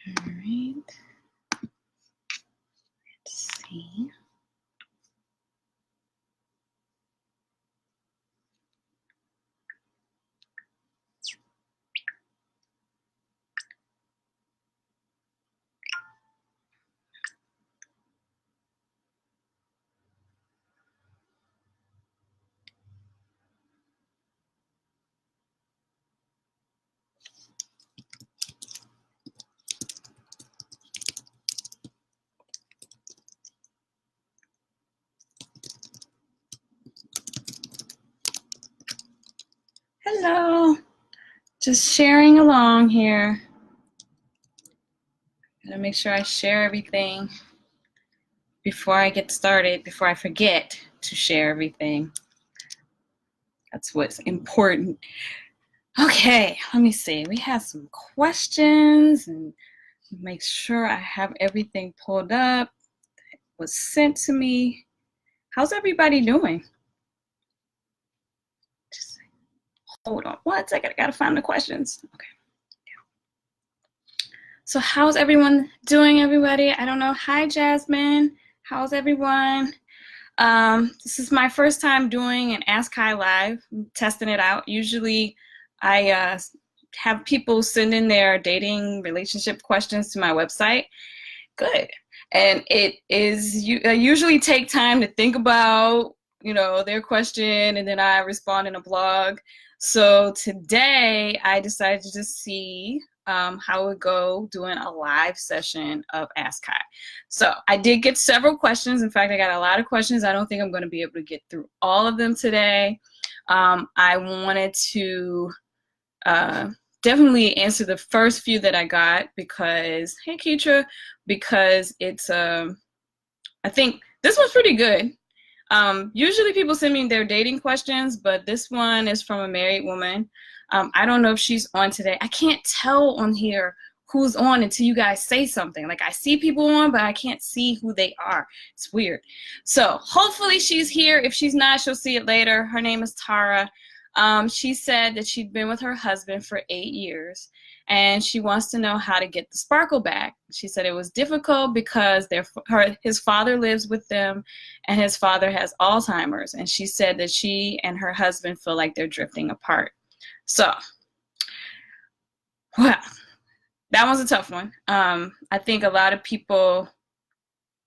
All right. Let's see. Hello. Just sharing along here. Gotta make sure I share everything before I get started, before I forget to share everything. That's what's important. Okay, let me see. We have some questions and make sure I have everything pulled up. It was sent to me. How's everybody doing? Just hold on 1 second. I gotta find the questions. Okay. So how's everyone doing, everybody? I don't know. Hi, Jasmine. How's everyone? This is my first time doing an Ask Kai Live. I'm testing it out. Usually I have people send in their dating relationship questions to my website. Good. And it is, I usually take time to think about, their question, and then I respond in a blog. So today I decided to just see how it would go doing a live session of Ask Kai. So I did get several questions. In fact, I got a lot of questions. I don't think I'm going to be able to get through all of them today. I wanted to definitely answer the first few that I got because, hey Keitra, because it's, I think this one's pretty good. Usually people send me their dating questions, but this one is from a married woman. I don't know if she's on today. I can't tell on here who's on until you guys say something. Like I see people on, but I can't see who they are. It's weird. So hopefully she's here. If she's not, she'll see it later. Her name is Tara. She said that she'd been with her husband for 8 years and she wants to know how to get the sparkle back. She said it was difficult because his father lives with them and his father has Alzheimer's, and she said that she and her husband feel like they're drifting apart. So, well, that one's a tough one. I think a lot of people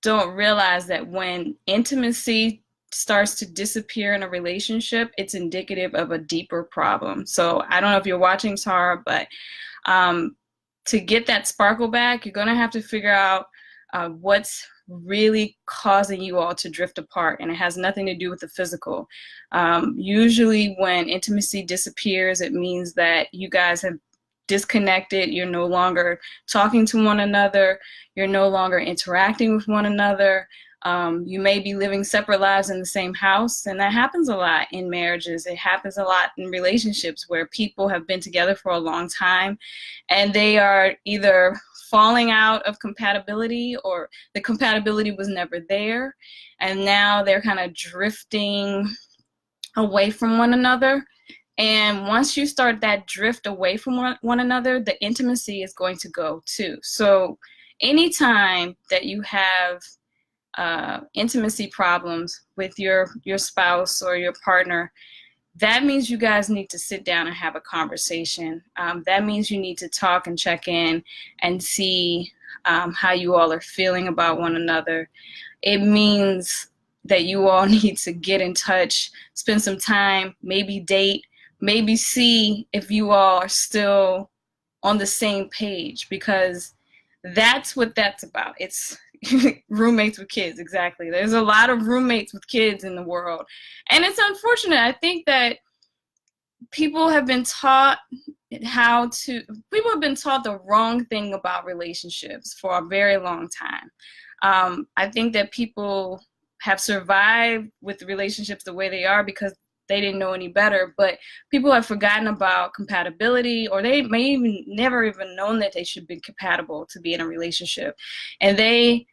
don't realize that when intimacy starts to disappear in a relationship, it's indicative of a deeper problem. So I don't know if you're watching, Tara, but to get that sparkle back, you're going to have to figure out what's really causing you all to drift apart, and it has nothing to do with the physical. Usually when intimacy disappears, it means that you guys have disconnected. You're no longer talking to one another. You're no longer interacting with one another. You may be living separate lives in the same house, and that happens a lot in marriages. It happens a lot in relationships where people have been together for a long time and they are either falling out of compatibility or the compatibility was never there, and now they're kind of drifting away from one another. And once you start that drift away from one another, the intimacy is going to go too. So anytime that you have intimacy problems with your spouse or your partner, that means you guys need to sit down and have a conversation. That means you need to talk and check in and see how you all are feeling about one another. It means that you all need to get in touch, spend some time, maybe date, maybe see if you all are still on the same page, because that's what that's about. It's roommates with kids, exactly. There's a lot of roommates with kids in the world, and it's unfortunate. I think that people have been taught the wrong thing about relationships for a very long time. I think that people have survived with relationships the way they are because they didn't know any better, but people have forgotten about compatibility, or they may even never even known that they should be compatible to be in a relationship. And they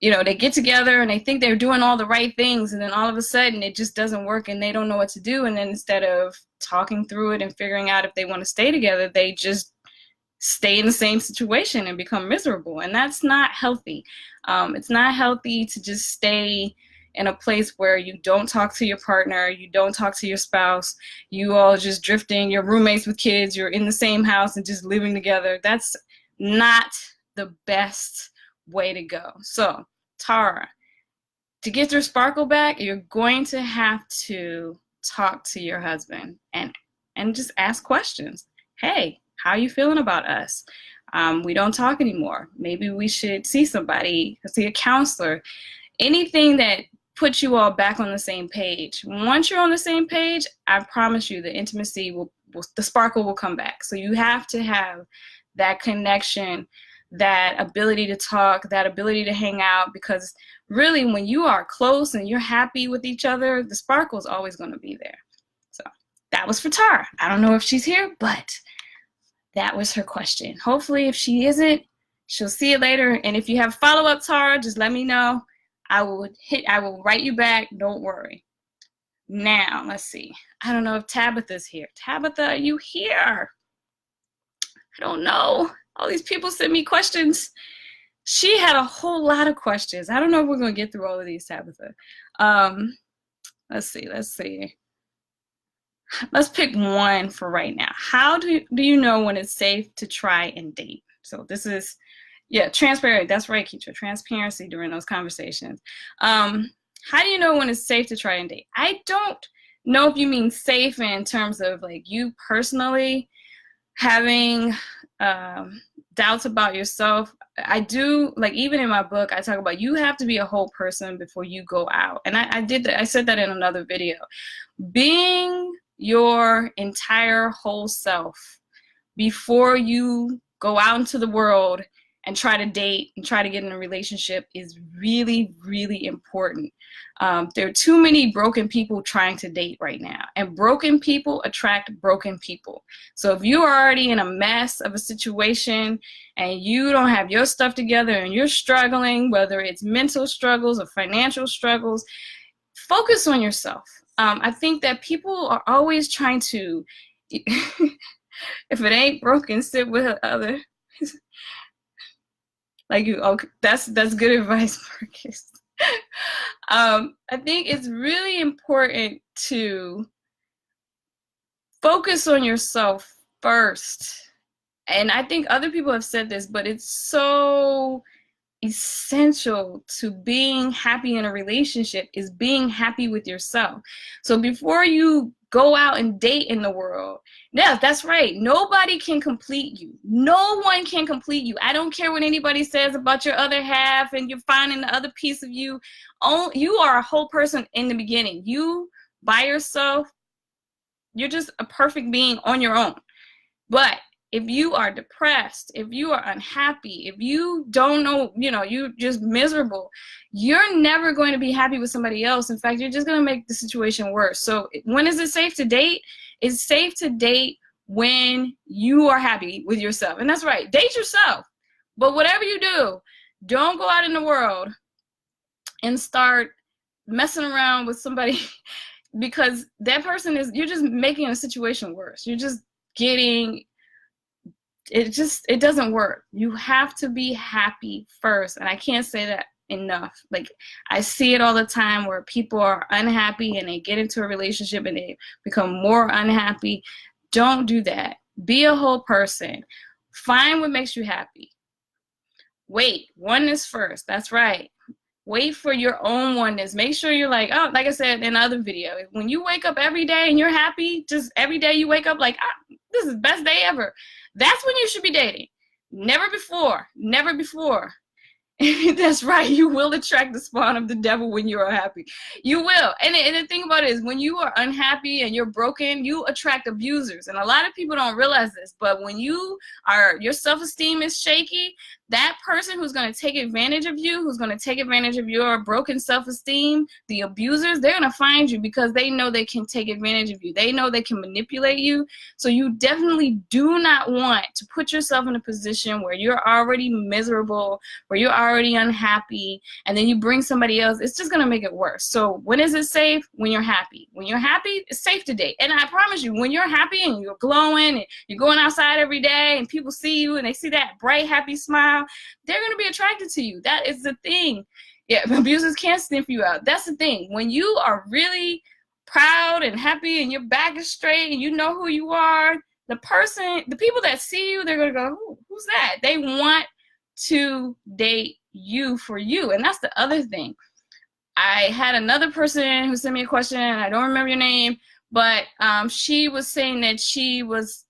get together and they think they're doing all the right things, and then all of a sudden it just doesn't work and they don't know what to do. And then instead of talking through it and figuring out if they want to stay together, they just stay in the same situation and become miserable. And that's not healthy. It's not healthy to just stay in a place where you don't talk to your partner, you don't talk to your spouse, you all just drifting, you're roommates with kids, you're in the same house and just living together. That's not the best way to go. So, Tara, to get your sparkle back, you're going to have to talk to your husband and just ask questions. Hey, how are you feeling about us? We don't talk anymore. Maybe we should see somebody, see a counselor. Anything that puts you all back on the same page. Once you're on the same page, I promise you the intimacy the sparkle will come back. So you have to have that connection, that ability to talk, that ability to hang out, because really when you are close and you're happy with each other, the sparkle is always going to be there. So that was for Tara. I don't know if she's here, but that was her question. Hopefully if she isn't, she'll see it later. And if you have follow-up, Tara, just let me know. I will write you back. Don't worry. Now, let's see. I don't know if Tabitha's here. Tabitha, are you here? I don't know. All these people send me questions. She had a whole lot of questions. I don't know if we're going to get through all of these, Tabitha. Let's see. Let's pick one for right now. How do you know when it's safe to try and date? So this is, yeah, transparent. That's right, Keisha. Transparency during those conversations. How do you know when it's safe to try and date? I don't know if you mean safe in terms of like you personally having doubts about yourself. I do, like, even in my book, I talk about you have to be a whole person before you go out. And I did that. I said that in another video. Being your entire whole self before you go out into the world and try to date and try to get in a relationship is really, really important. There are too many broken people trying to date right now, and broken people attract broken people. So if you are already in a mess of a situation and you don't have your stuff together and you're struggling, whether it's mental struggles or financial struggles, focus on yourself. I think that people are always trying to, if it ain't broken, sit with other. Like you, okay, that's good advice, Marcus. I think it's really important to focus on yourself first. And I think other people have said this, but it's so essential to being happy in a relationship is being happy with yourself. So before you go out and date in the world, yeah, that's right. Nobody can complete you. No one can complete you. I don't care what anybody says about your other half and you're finding the other piece of you. You are a whole person in the beginning. You by yourself, you're just a perfect being on your own. But if you are depressed, if you are unhappy, if you don't know, you're just miserable, you're never going to be happy with somebody else. In fact, you're just going to make the situation worse. So when is it safe to date? It's safe to date when you are happy with yourself. And that's right, date yourself. But whatever you do, don't go out in the world and start messing around with somebody because that person you're just making a situation worse. You're just getting, it doesn't work. You have to be happy first. And I can't say that enough. Like, I see it all the time where people are unhappy and they get into a relationship and they become more unhappy. Don't do that. Be a whole person. Find what makes you happy. Wait, oneness first. That's right. Wait for your own oneness. Make sure you're like, oh, like I said in another video, when you wake up every day and you're happy, just every day you wake up like, this is the best day ever. That's when you should be dating. Never before. Never before. That's right. You will attract the spawn of the devil when you are happy. You will. And the thing about it is when you are unhappy and you're broken, you attract abusers. And a lot of people don't realize this. But when your self-esteem is shaky, that person who's going to take advantage of you, who's going to take advantage of your broken self-esteem, the abusers, they're going to find you because they know they can take advantage of you. They know they can manipulate you. So you definitely do not want to put yourself in a position where you're already miserable, where you're already unhappy, and then you bring somebody else. It's just going to make it worse. So when is it safe? When you're happy. When you're happy, it's safe to date. And I promise you, when you're happy and you're glowing and you're going outside every day and people see you and they see that bright, happy smile, they're going to be attracted to you. That is the thing. Yeah, abusers can't sniff you out. That's the thing. When you are really proud and happy and your back is straight and you know who you are, the people that see you, they're going to go, who's that? They want to date you for you. And that's the other thing. I had another person who sent me a question, and I don't remember your name, but she was saying that she was,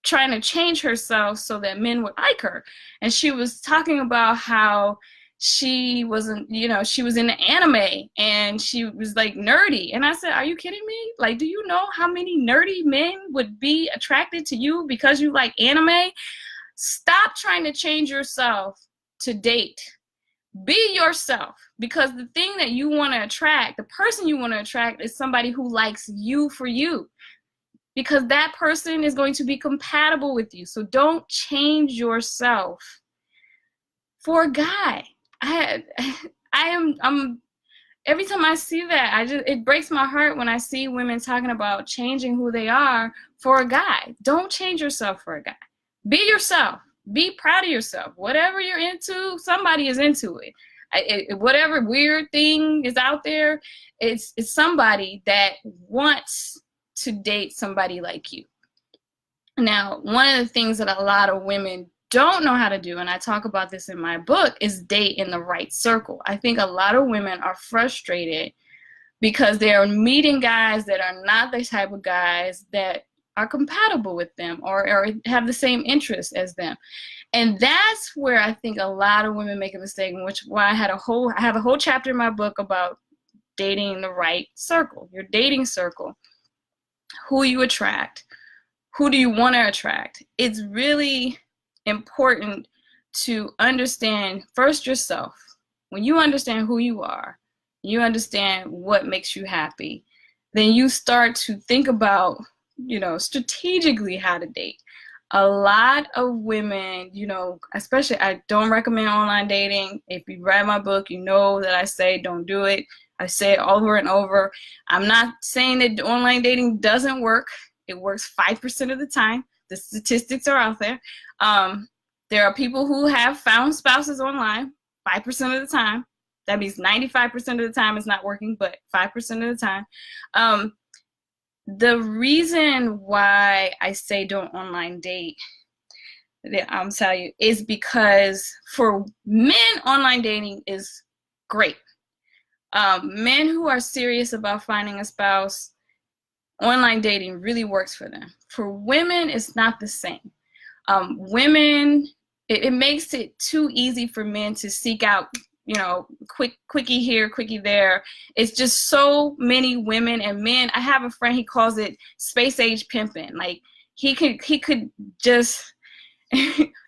trying to change herself so that men would like her. And she was talking about how she wasn't, she was into anime and she was like nerdy. And I said, are you kidding me? Like, do you know how many nerdy men would be attracted to you because you like anime? Stop trying to change yourself to date. Be yourself, because the thing that you want to attract, the person you want to attract, is somebody who likes you for you, because that person is going to be compatible with you. So don't change yourself for a guy. I'm every time I see that, it breaks my heart when I see women talking about changing who they are for a guy. Don't change yourself for a guy. Be yourself. Be proud of yourself. Whatever you're into, somebody is into it. Whatever weird thing is out there, it's somebody that wants to date somebody like you. Now, one of the things that a lot of women don't know how to do, and I talk about this in my book, is date in the right circle. I think a lot of women are frustrated because they are meeting guys that are not the type of guys that are compatible with them or have the same interests as them. And that's where I think a lot of women make a mistake, why I have a whole chapter in my book about dating the right circle, your dating circle, who you attract, who do you want to attract. It's really important to understand first yourself. When you understand who you are, you understand what makes you happy, then you start to think about, strategically how to date. A lot of women, especially, I don't recommend online dating. If you read my book, you know that I say don't do it. I say it over and over. I'm not saying that online dating doesn't work. It works 5% of the time. The statistics are out there. There are people who have found spouses online 5% of the time. That means 95% of the time it's not working, but 5% of the time. The reason why I say don't online date, I'm telling you, is because for men, online dating is great. Men who are serious about finding a spouse, online dating really works for them. For women, it's not the same. Women, it makes it too easy for men to seek out, quickie here, quickie there. It's just so many women and men. I have a friend, he calls it space age pimping. Like he could just,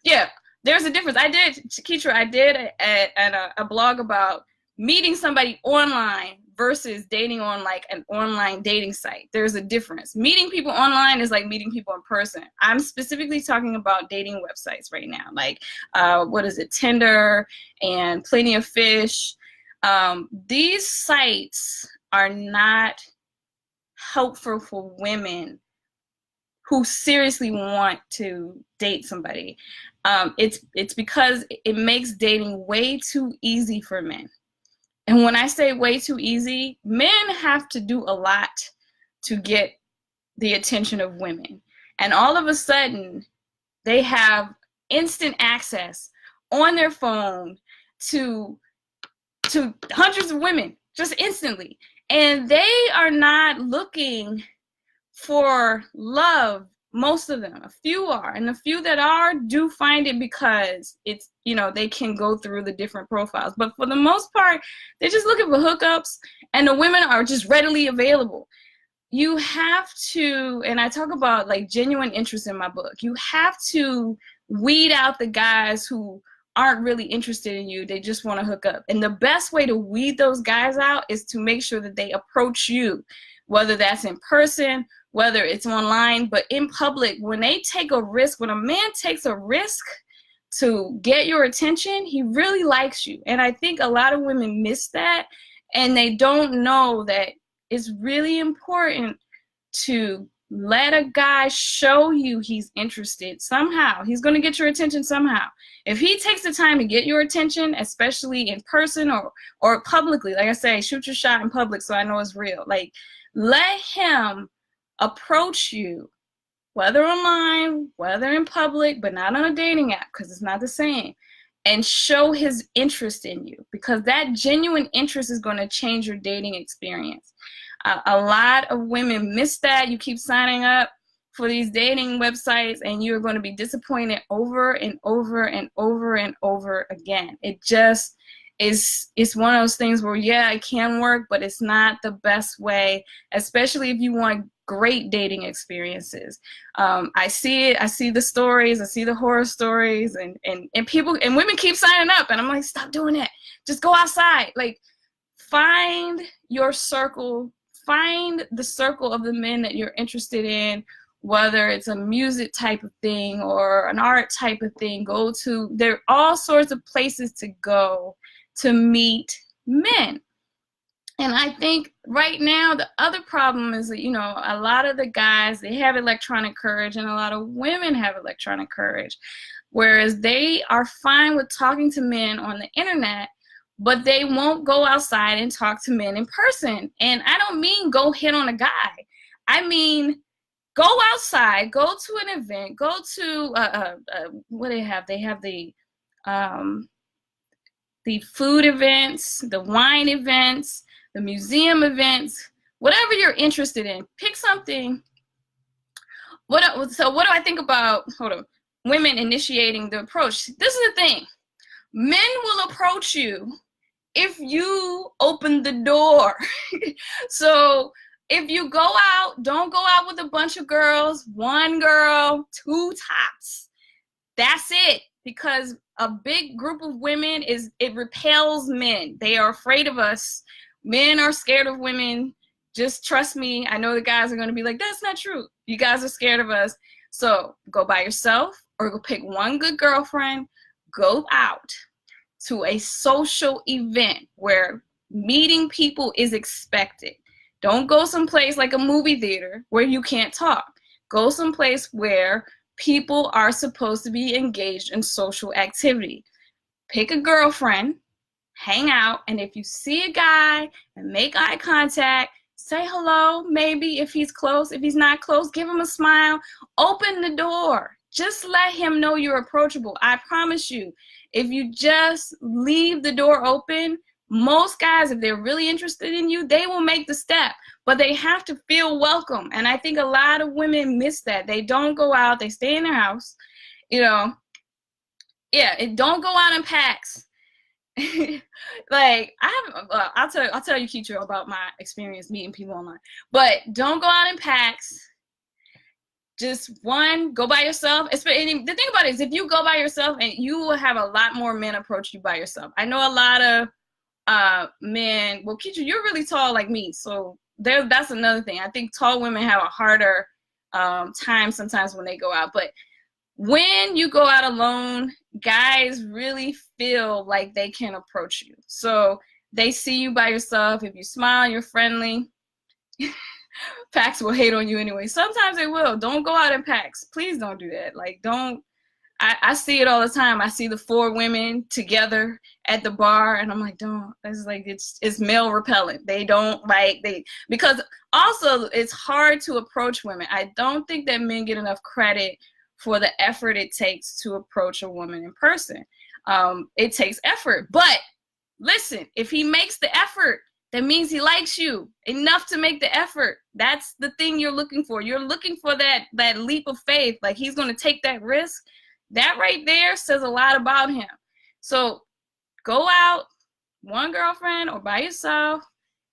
yeah, there's a difference. I did a blog about meeting somebody online versus dating on like an online dating site. There's a difference. Meeting people online is like meeting people in person. I'm specifically talking about dating websites right now, like Tinder and Plenty of Fish. These sites are not helpful for women who seriously want to date somebody. It's because it makes dating way too easy for men. And when I say way too easy, men have to do a lot to get the attention of women. And all of a sudden, they have instant access on their phone to hundreds of women just instantly. And they are not looking for love. Most of them, a few are, and the few that are do find it because it's, they can go through the different profiles. But for the most part, they're just looking for hookups, and the women are just readily available. You have to, and I talk about like genuine interest in my book, you have to weed out the guys who aren't really interested in you. They just want to hook up. And the best way to weed those guys out is to make sure that they approach you, whether that's in person, whether it's online, but in public. When they take a risk, when a man takes a risk to get your attention, he really likes you. And I think a lot of women miss that, and they don't know that it's really important to let a guy show you he's interested somehow. He's going to get your attention somehow. If he takes the time to get your attention, especially in person or publicly, like I say, shoot your shot in public so I know it's real. Like, let him approach you, whether online, whether in public, but not on a dating app, because it's not the same, and show his interest in you, because that genuine interest is going to change your dating experience. A lot of women miss that. You keep signing up for these dating websites and you're going to be disappointed over and over and over and over again. It just it's one of those things where, yeah, it can work, but it's not the best way, especially if you want great dating experiences. I see it. I see the stories. I see the horror stories, and people and women keep signing up, and I'm like, stop doing that. Just go outside. Like, find your circle. Find the circle of the men that you're interested in, whether it's a music type of thing or an art type of thing. There are all sorts of places to go to meet men. And I think right now the other problem is that, a lot of the guys, they have electronic courage, and a lot of women have electronic courage, whereas they are fine with talking to men on the internet, but they won't go outside and talk to men in person. And I don't mean go hit on a guy. I mean, go outside, go to an event, go to what do they have? They have the food events, the wine events, the museum events, whatever you're interested in. Pick something. So what do I think about, women initiating the approach? This is the thing. Men will approach you if you open the door. So if you go out, don't go out with a bunch of girls, one girl, two tops. That's it. Because a big group of women, it repels men. They are afraid of us. Men are scared of women. Just trust me. I know the guys are going to be like, that's not true. You guys are scared of us. So go by yourself, or go pick one good girlfriend, go out to a social event where meeting people is expected. Don't go someplace like a movie theater where you can't talk. Go someplace where people are supposed to be engaged in social activity. Pick a girlfriend, hang out, and if you see a guy and make eye contact, say hello, maybe if he's close. If he's not close, give him a smile. Open the door. Just let him know you're approachable. I promise you, if you just leave the door open, most guys, if they're really interested in you, they will make the step, but they have to feel welcome. And I think a lot of women miss that. They don't go out, they stay in their house, don't go out in packs. Like, I'll tell you, Keitra, about my experience meeting people online, but don't go out in packs. Just go by yourself. And the thing about it is, if you go by yourself, and you will have a lot more men approach you by yourself. I know a lot of men, well, Keitra, you're really tall like me, so that's another thing. I think tall women have a harder time sometimes when they go out. But when you go out alone, guys really feel like they can approach you. So they see you by yourself. If you smile, you're friendly. Packs will hate on you anyway. Sometimes they will. Don't go out in packs. Please don't do that. Like, don't. I see it all the time. I see the 4 women together at the bar, and I'm like, don't. It's male repellent. They don't because also it's hard to approach women. I don't think that men get enough credit for the effort it takes to approach a woman in person. It takes effort, but listen, if he makes the effort, that means he likes you enough to make the effort. That's the thing you're looking for. You're looking for that leap of faith. Like, he's going to take that risk. That right there says a lot about him. So go out, one girlfriend or by yourself,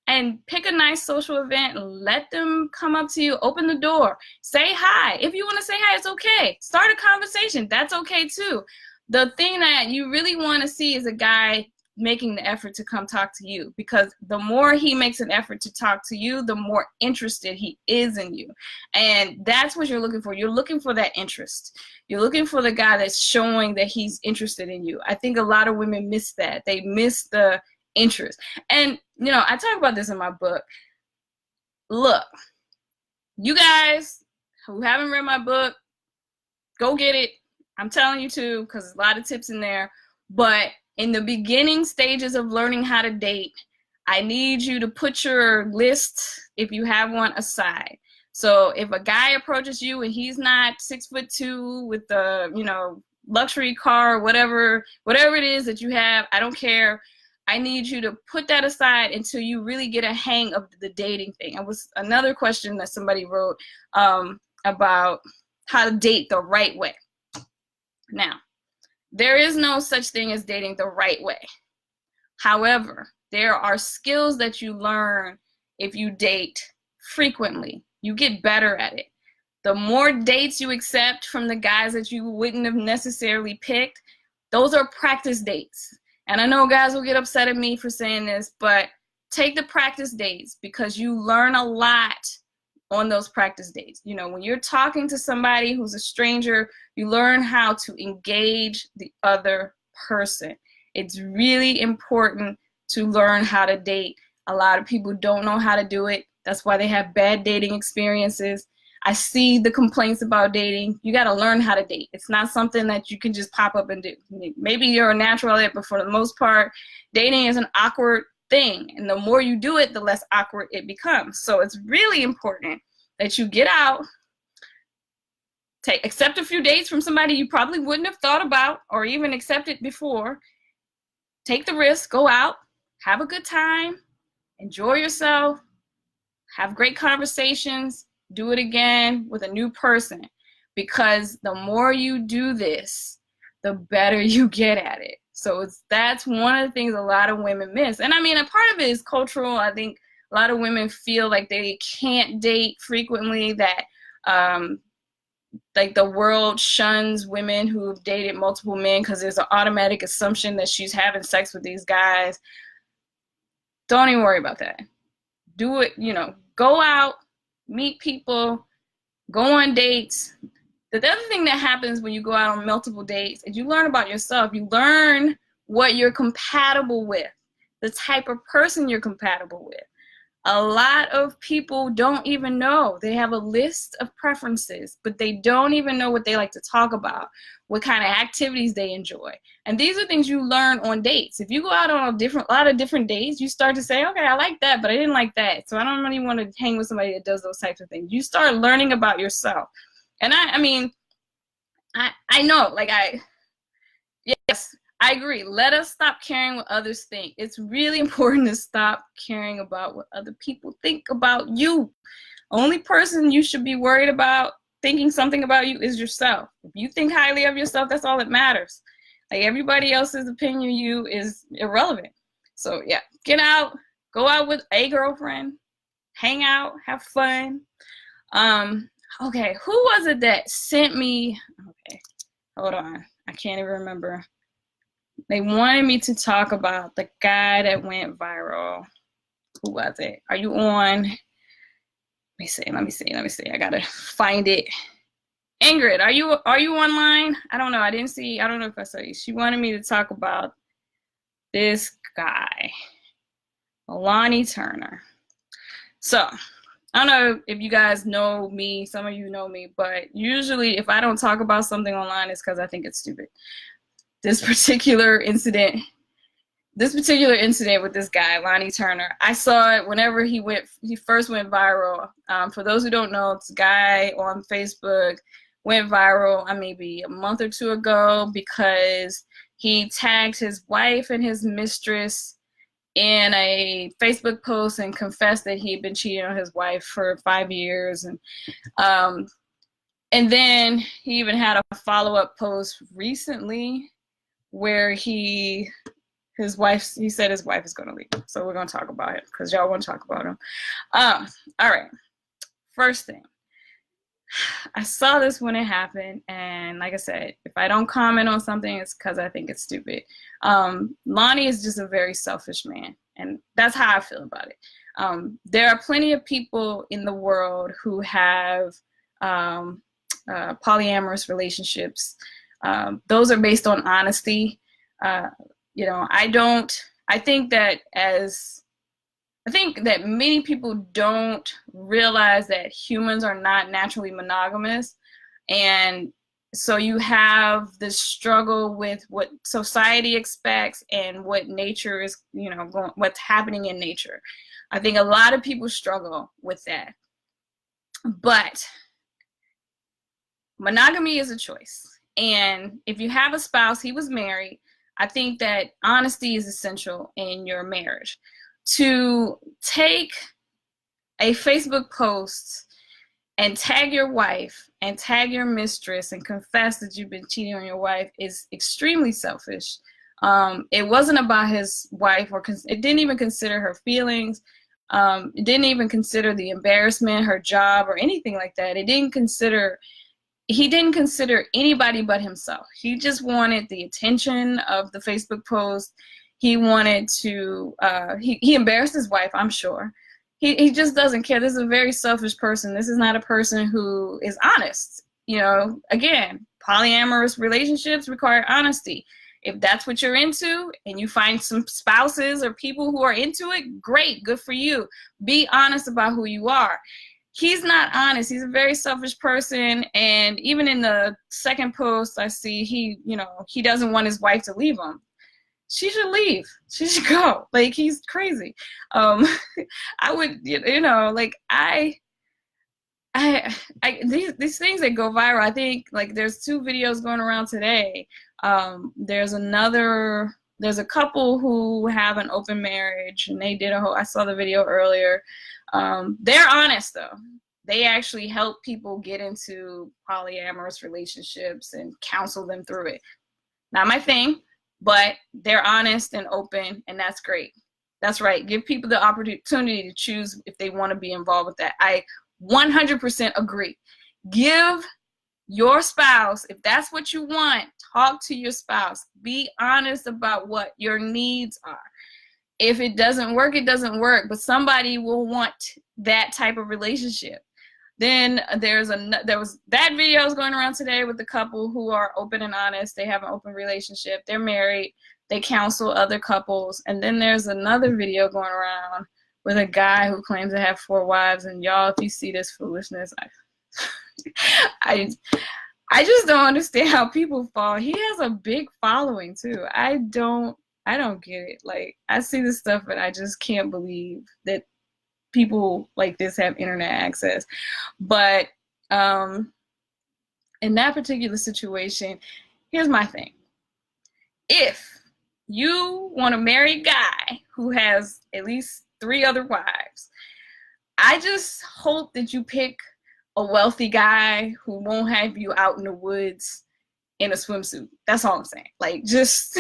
and pick a nice social event and let them come up to you, open the door, say hi. If you want to say hi, it's okay. Start a conversation. That's okay too. The thing that you really want to see is a guy making the effort to come talk to you, because the more he makes an effort to talk to you, the more interested he is in you. And that's what you're looking for. You're looking for that interest. You're looking for the guy that's showing that he's interested in you. I think a lot of women miss that. They miss the interest. And, you know, I talk about this in my book. Look, you guys who haven't read my book, go get it. I'm telling you to, because there's a lot of tips in there. But in the beginning stages of learning how to date, I need you to put your list, if you have one, aside. So if a guy approaches you and he's not 6'2" with the, you know, luxury car, whatever it is that you have, I don't care. I need you to put that aside until you really get a hang of the dating thing. It was another question that somebody wrote about how to date the right way. Now, there is no such thing as dating the right way. However, there are skills that you learn if you date frequently. You get better at it. The more dates you accept from the guys that you wouldn't have necessarily picked, those are practice dates. And I know guys will get upset at me for saying this, but take the practice dates, because you learn a lot on those practice dates. You know, when you're talking to somebody who's a stranger, you learn how to engage the other person. It's really important to learn how to date. A lot of people don't know how to do it. That's why they have bad dating experiences. I see the complaints about dating. You got to learn how to date. It's not something that you can just pop up and do. Maybe you're a natural at it, but for the most part, dating is an awkward thing. And the more you do it, the less awkward it becomes. So it's really important that you get out, accept a few dates from somebody you probably wouldn't have thought about or even accepted before. Take the risk, go out, have a good time, enjoy yourself, have great conversations, do it again with a new person. Because the more you do this, the better you get at it. So that's one of the things a lot of women miss. And I mean, a part of it is cultural. I think a lot of women feel like they can't date frequently, that like the world shuns women who've dated multiple men because there's an automatic assumption that she's having sex with these guys. Don't even worry about that. Do it, you know, go out, meet people, go on dates. The other thing that happens when you go out on multiple dates is you learn about yourself. You learn what you're compatible with, the type of person you're compatible with. A lot of people don't even know. They have a list of preferences, but they don't even know what they like to talk about, what kind of activities they enjoy. And these are things you learn on dates. If you go out on a lot of different dates, you start to say, okay, I like that, but I didn't like that. So I don't really want to hang with somebody that does those types of things. You start learning about yourself. And I mean, I know, like yes, I agree. Let us stop caring what others think. It's really important to stop caring about what other people think about you. Only person you should be worried about thinking something about you is yourself. If you think highly of yourself, that's all that matters. Like, everybody else's opinion of you is irrelevant. So yeah, get out, go out with a girlfriend, hang out, have fun. Okay, who was it that sent me, okay, hold on, I can't even remember. They wanted me to talk about the guy that went viral. Who was it? Are you on? Let me see. I gotta find it. Ingrid, are you online? I don't know. I don't know if I saw you. She wanted me to talk about this guy, Lonnie Turner. So I don't know if you guys know me. Some of you know me, but usually if I don't talk about something online, it's because I think it's stupid. This particular incident with this guy, Lonnie Turner, I saw it whenever he first went viral. For those who don't know, this guy on Facebook went viral maybe a month or two ago because he tagged his wife and his mistress in a Facebook post and confessed that he had been cheating on his wife for 5 years. And then he even had a follow-up post recently where he his wife, he said his wife is going to leave. So we're going to talk about him because y'all want to talk about him. All right. First thing. I saw this when it happened, and like I said, if I don't comment on something, it's because I think it's stupid. Lonnie is just a very selfish man, and that's how I feel about it. There are plenty of people in the world who have polyamorous relationships. Those are based on honesty. I think that many people don't realize that humans are not naturally monogamous. And so you have this struggle with what society expects and what nature is, what's happening in nature. I think a lot of people struggle with that. But monogamy is a choice. And if you have a spouse, he was married, I think that honesty is essential in your marriage. To take a Facebook post and tag your wife and tag your mistress and confess that you've been cheating on your wife is extremely selfish. It wasn't about his wife, or it didn't even consider her feelings. It didn't even consider the embarrassment, her job, or anything like that. He didn't consider anybody but himself. He just wanted the attention of the Facebook post. He wanted to, he embarrassed his wife, I'm sure. He just doesn't care. This is a very selfish person. This is not a person who is honest. Again, polyamorous relationships require honesty. If that's what you're into and you find some spouses or people who are into it, great, good for you. Be honest about who you are. He's not honest. He's a very selfish person. And even in the second post I see, he doesn't want his wife to leave him. She should leave. She should go. Like, he's crazy. I would, these things that go viral, I think, like, there's 2 videos going around today. There's a couple who have an open marriage, and they did I saw the video earlier. They're honest, though. They actually help people get into polyamorous relationships and counsel them through it. Not my thing. But they're honest and open, and that's great. That's right. Give people the opportunity to choose if they want to be involved with that. I 100% agree. Give your spouse, if that's what you want, talk to your spouse. Be honest about what your needs are. If it doesn't work, it doesn't work. But somebody will want that type of relationship. Then there was that video is going around today with the couple who are open and honest. They have an open relationship. They're married. They counsel other couples. And then there's another video going around with a guy who claims to have 4 wives. And y'all, if you see this foolishness, I just don't understand how people fall. He has a big following too. I don't get it. Like, I see this stuff, but I just can't believe that people like this have internet access. But in that particular situation, here's my thing. If you want to marry a guy who has at least 3 other wives, I just hope that you pick a wealthy guy who won't have you out in the woods in a swimsuit. That's all I'm saying. Like, just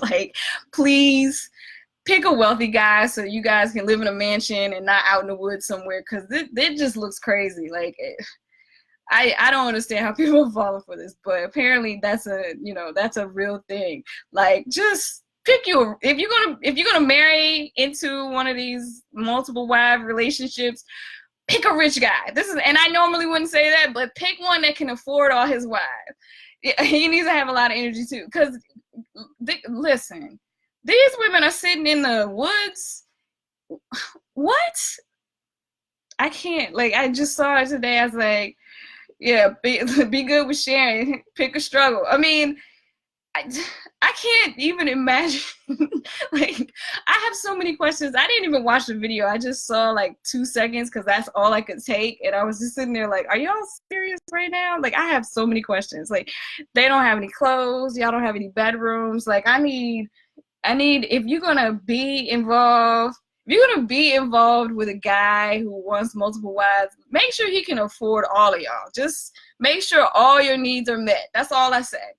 like, please pick a wealthy guy so you guys can live in a mansion and not out in the woods somewhere, because it just looks crazy. Like, I don't understand how people are falling for this, but apparently that's a real thing. Like, just pick if you're gonna marry into one of these multiple wife relationships, pick a rich guy. And I normally wouldn't say that, but pick one that can afford all his wives. He needs to have a lot of energy too, because listen. These women are sitting in the woods. What? I can't. Like, I just saw it today. I was like, yeah, be good with sharing. Pick a struggle. I mean, I can't even imagine. Like, I have so many questions. I didn't even watch the video. I just saw like 2 seconds because that's all I could take. And I was just sitting there like, are y'all serious right now? Like, I have so many questions. Like, they don't have any clothes. Y'all don't have any bedrooms. Like, I need, if you're going to be involved with a guy who wants multiple wives, make sure he can afford all of y'all. Just make sure all your needs are met. That's all I said.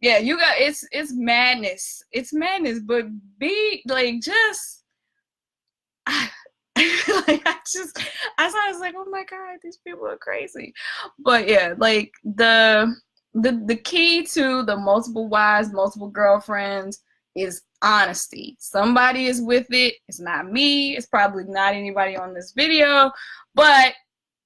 Yeah, you got it's madness. It's madness, but be like just like I was like, oh my God, these people are crazy. But yeah, like the key to the multiple wives, multiple girlfriends is honesty. Somebody is with it. It's not me. It's probably not anybody on this video, but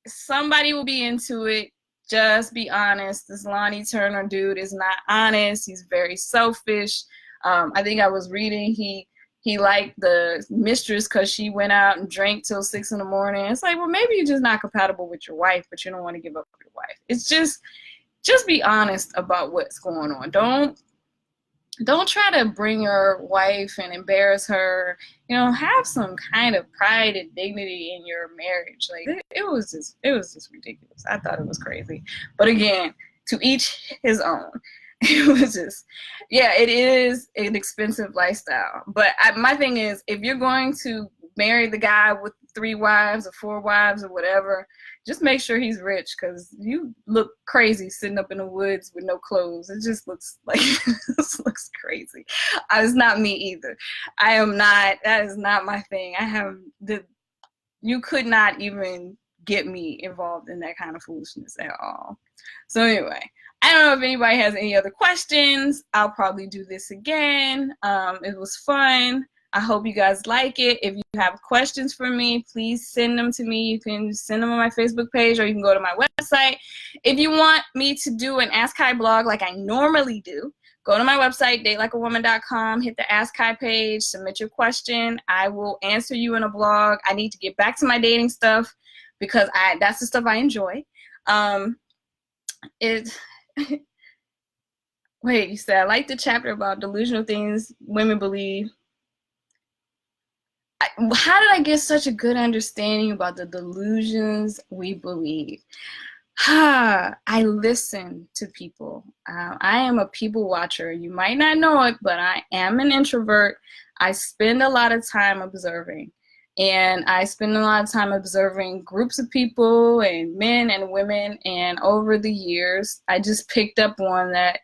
somebody will be into it. Just be honest. This Lonnie Turner dude is not honest. He's very selfish. I think I was reading he liked the mistress because she went out and drank till 6 in the morning. It's like, well, maybe you're just not compatible with your wife, but you don't want to give up your wife. It's just be honest about what's going on. Don't try to bring your wife and embarrass her. You know, have some kind of pride and dignity in your marriage. Like it was just ridiculous. I thought it was crazy. But again, to each his own. It was just, yeah, it is an expensive lifestyle. But my thing is, if you're going to marry the guy with 3 wives or 4 wives or whatever, just make sure he's rich, because you look crazy sitting up in the woods with no clothes. It just looks like this looks crazy. It's not me either. I am not. That is not my thing. You could not even get me involved in that kind of foolishness at all. So anyway, I don't know if anybody has any other questions. I'll probably do this again. It was fun. I hope you guys like it. If you have questions for me, please send them to me. You can send them on my Facebook page, or you can go to my website. If you want me to do an Ask Kai blog like I normally do, go to my website, datelikeawoman.com, hit the Ask Kai page, submit your question. I will answer you in a blog. I need to get back to my dating stuff because that's the stuff I enjoy. Wait, you said I like the chapter about delusional things women believe. How did I get such a good understanding about the delusions we believe? I listen to people. I am a people watcher. You might not know it, but I am an introvert. I spend a lot of time observing. And I spend a lot of time observing groups of people and men and women. And over the years, I just picked up on that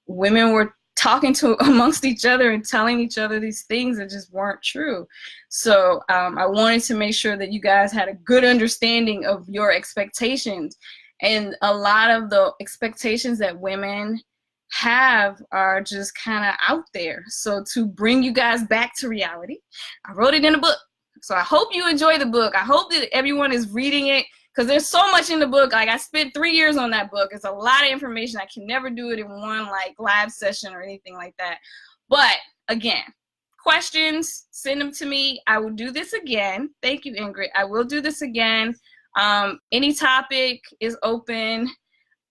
women were talking to amongst each other and telling each other these things that just weren't true. So I wanted to make sure that you guys had a good understanding of your expectations. And a lot of the expectations that women have are just kind of out there. So to bring you guys back to reality, I wrote it in a book. So I hope you enjoy the book. I hope that everyone is reading it, because there's so much in the book. Like, I spent 3 years on that book. It's a lot of information. I can never do it in one like live session or anything like that. But again, questions, send them to me. I will do this again. Thank you, Ingrid. I will do this again. Any topic is open.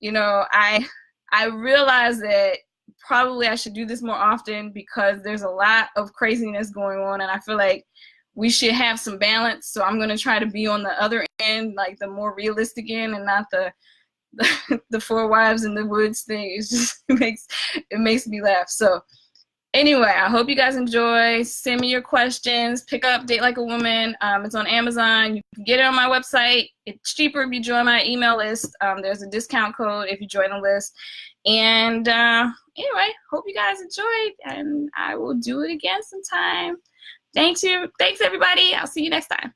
You know, I realize that probably I should do this more often because there's a lot of craziness going on, and I feel like we should have some balance. So I'm going to try to be on the other end, like the more realistic end, and not the 4 wives in the woods thing. It's just, it makes me laugh. So anyway, I hope you guys enjoy. Send me your questions. Pick up Date Like a Woman. It's on Amazon. You can get it on my website. It's cheaper if you join my email list. There's a discount code if you join the list. And anyway, hope you guys enjoyed, and I will do it again sometime. Thanks, everybody. I'll see you next time.